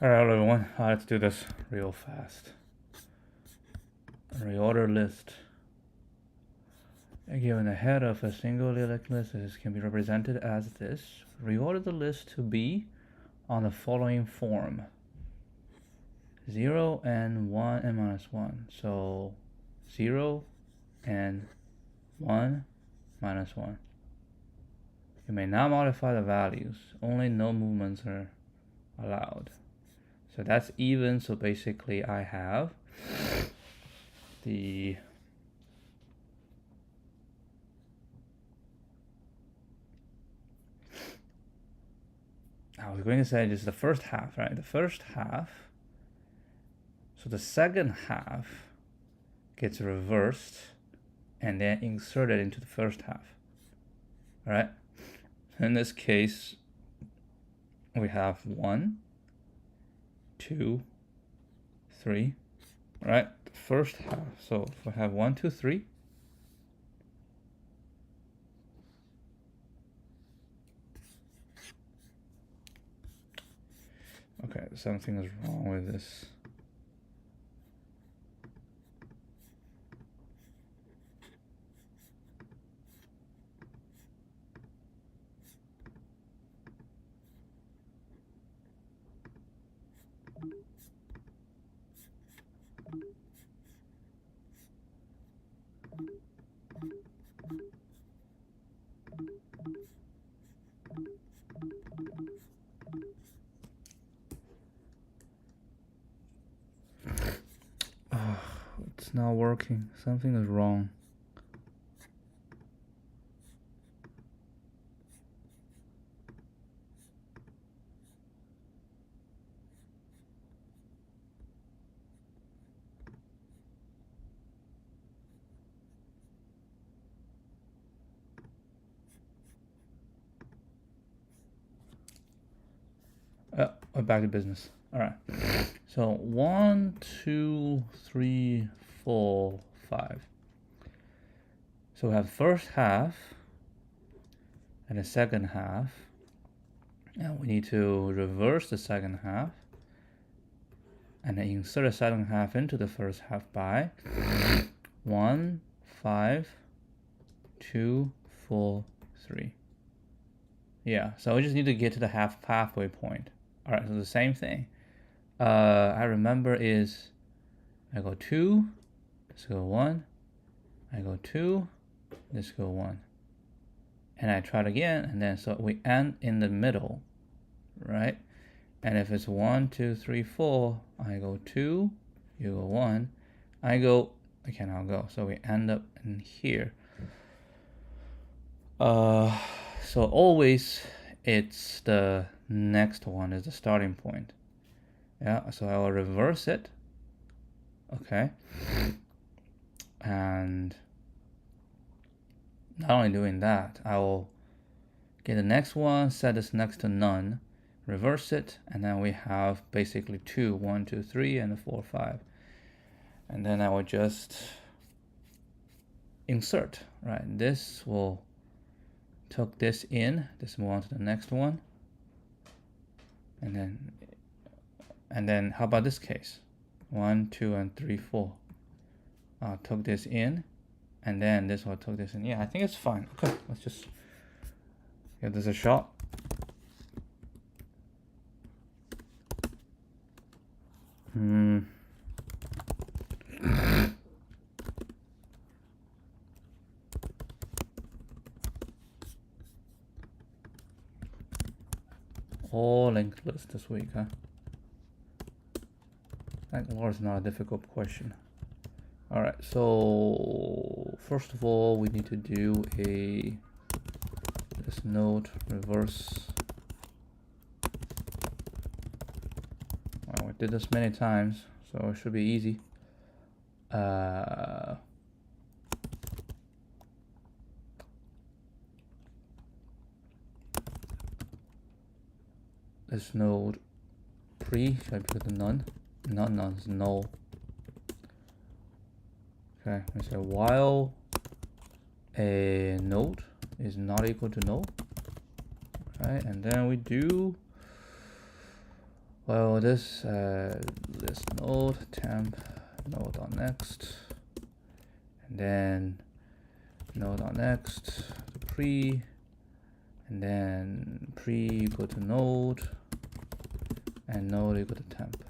Alright everyone, let's do this real fast. Reorder list. Given the head of a single linked list, this can be represented as this. Reorder the list to be on the following form: 0 and 1 and minus 1. So 0 and 1 minus 1. You may not modify the values. Only no movements are allowed. So that's even. So basically I have the I was going to say just the first half, right? The first half. So the second half gets reversed and then inserted into the first half. All right. In this case, we have 1, 2, 3, right? The first half. So if we have 1, 2, 3. Okay, something is wrong with this. It's not working. Something is wrong. Back to business. All right. So 1, 2, 3, 4, 5. So we have first half and the second half. And we need to reverse the second half and then insert the second half into the first half by 1, 5, 2, 4, 3. Yeah, so we just need to get to the halfway point. All right, so the same thing. I remember is I go 2, let's go 1, I go 2, let's go 1. And I try it again, and then so we end in the middle, right? And if it's 1, 2, 3, 4, I go 2, you go 1, I cannot go. So we end up in here. So always it's the next one is the starting point. Yeah, so I will reverse it. Okay. And not only doing that, I will get the next one, set this next to none, reverse it, and then we have basically 2, 1, 2, 3, and 4, 5. And then I will just insert, right? This will tuck this in, this move on to the next one. And then how about this case? 1, 2, and 3, 4. I'll tuck this in, and then this will tuck this in. Yeah, I think it's fine. Okay, let's just give this a shot. All linked list this week, huh? Thank Lord, it's not a difficult question. All right, so first of all, we need to do this node reverse. Well, we did this many times, so it should be easy. This node pre, should I put the none? Not none, it's null. Okay, we say while a node is not equal to null, right? And then we do Well, this node temp node on next, and then node on next to pre, and then pre equal to node, and node equal to temp.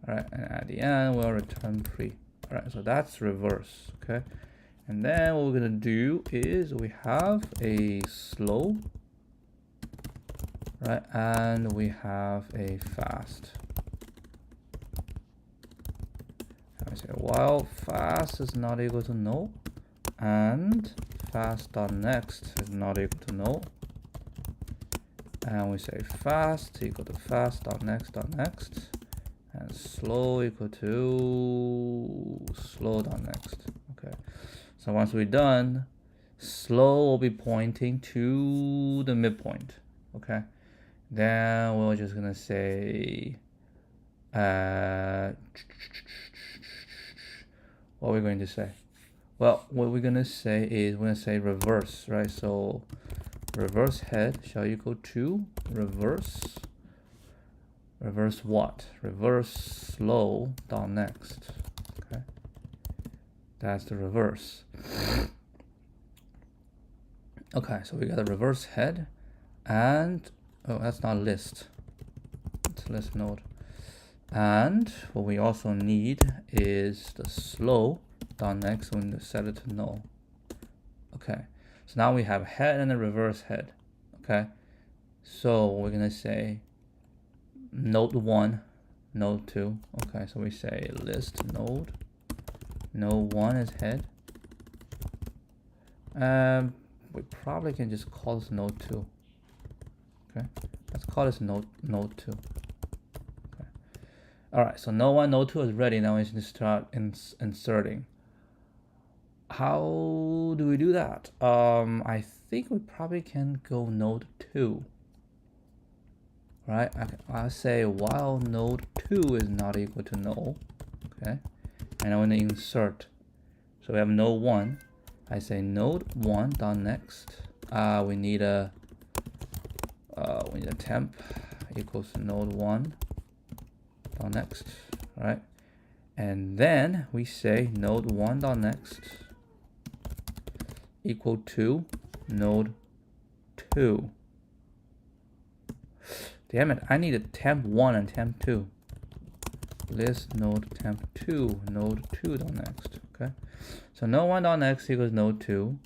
All right, and at the end we'll return pre. All right, so that's reverse. Okay, and then what we're gonna do is we have a slow, right, and we have a fast. And we say while fast is not equal to null, and fast.next is not equal to null, and we say fast equal to fast.next.next, and slow equal to slow.next. Okay, so once we're done, slow will be pointing to the midpoint. Okay, then we're just gonna say what we're going to say. Well, what we're gonna say is we're gonna say reverse, right? So reverse head shall equal to reverse what? Reverse slow dot next. Okay, that's the reverse. Okay, so we got a reverse head, and oh, that's not list. It's list node. And what we also need is the slow dot next when to set it to null. Okay, so now we have head and a reverse head. Okay, so we're gonna say node 1, node 2. Okay, so we say list node 1 is head. We probably can just call this node 2. Okay, let's call this node 2. Okay, all right, so node 1, node 2 is ready. Now we should start inserting. How do we do that? I think we probably can go node 2. Right, I'll say while node 2 is not equal to null. Okay, and I want to insert. So we have node 1. I say node 1 dot next. We need a temp equals to node 1 dot next. Right, and then we say node 1 dot next equal to node 2. Damn it, I need a temp 1 and temp 2. List node temp 2, node 2 dot next. Okay, so node 1 dot next equals node 2.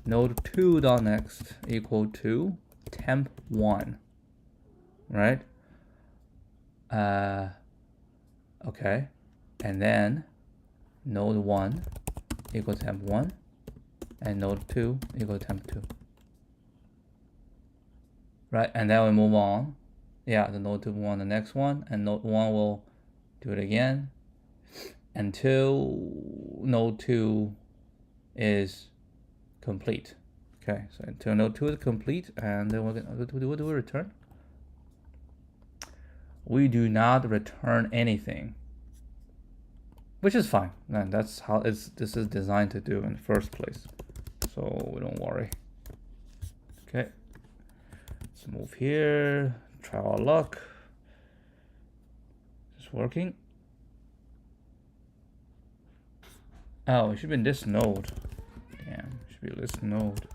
Node 2 dot next equal to temp 1. Right? Okay, and then node 1 equals temp 1, and node 2 equals temp 2. Right, and then we move on. Yeah, the node 2 will on the next one, and node 1 will do it again until node 2 is complete. Okay, so until node 2 is complete, and then we're gonna what do we return? We do not return anything, which is fine. Man, that's how this is designed to do in the first place, so we don't worry. Okay, let's move here. Try our luck. Is this working? Oh, it should be in this node. Damn, it should be this node.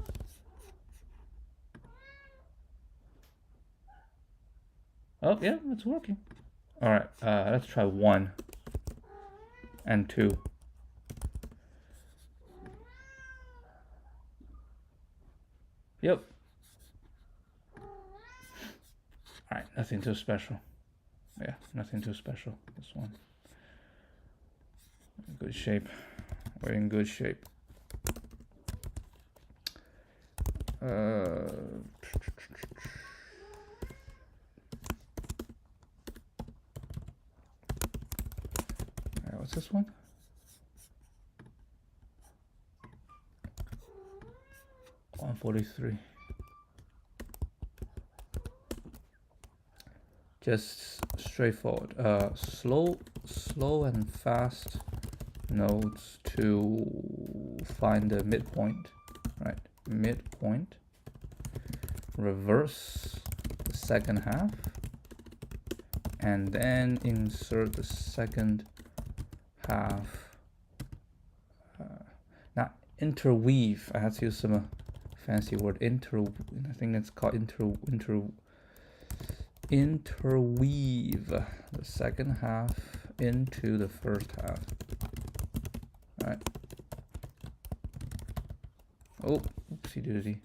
Oh yeah, it's working. All right, let's try 1 and 2. Yep. All right, nothing too special. Yeah, nothing too special. This one. Good shape. We're in good shape. What's this one? $143. Just straightforward. Slow and fast nodes to find the midpoint, right? Midpoint. Reverse the second half. and then insert the second half. Now interweave, I have to use some fancy word. I think it's called interweave the second half into the first half. All right. Oh, oopsie doodsie.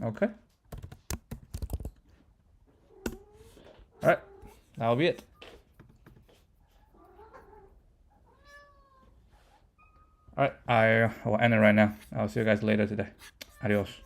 Okay. All right, that'll be it. All right, I will end it right now. I'll see you guys later today. Adios.